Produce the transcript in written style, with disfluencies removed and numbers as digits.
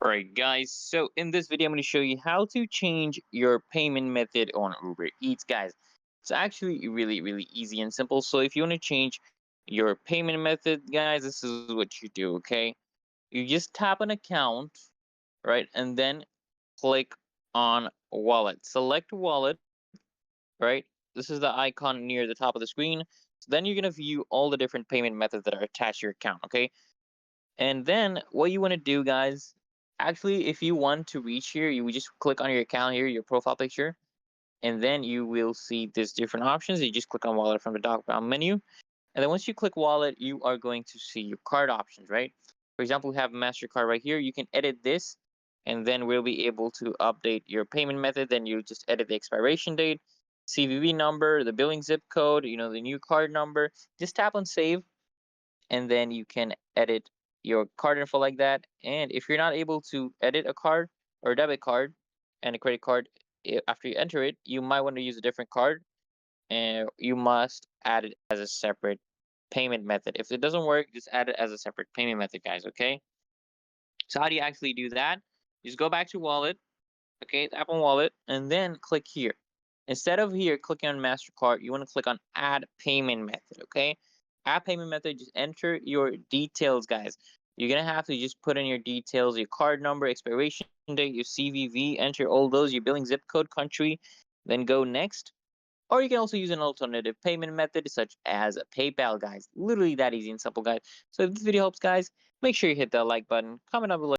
Alright guys, so in this video I'm going to show you how to change your payment method on Uber Eats, guys. It's actually really easy and simple. So if you want to change your payment method, guys, this is what you do, okay? You just tap an account, right? And then click on wallet. Select wallet, right? This is the icon near the top of the screen. So then you're going to view all the different payment methods that are attached to your account, okay? And then what you want to do, guys, actually, if you want to reach here, you would just click on your account here, your profile picture, and then you will see these different options. You just click on wallet from the drop-down menu. And then once you click wallet, you are going to see your card options, right? For example, we have MasterCard right here. You can edit this, and then we'll be able to update your payment method. Then you just edit the expiration date, CVV number, the billing zip code, the new card number. Just tap on save, and then you can edit your card info like that. And if you're not able to edit a card or a debit card and a credit card after you enter it, you might want to use a different card, and you must add it as a separate payment method. If it doesn't work, just add it as a separate payment method, guys. Okay. So how do you actually do that? Just go back to wallet. Okay, tap on wallet, and then click here. Instead of here clicking on MasterCard, you want to click on Add Payment Method. Okay, Add Payment Method. Just enter your details, guys. You're gonna have to just put in your details, your card number, expiration date, your CVV. Enter all those, your billing zip code, country. Then go next. Or you can also use an alternative payment method such as PayPal, guys. Literally that easy and simple, guys. So if this video helps, guys, make sure you hit that like button, comment down below.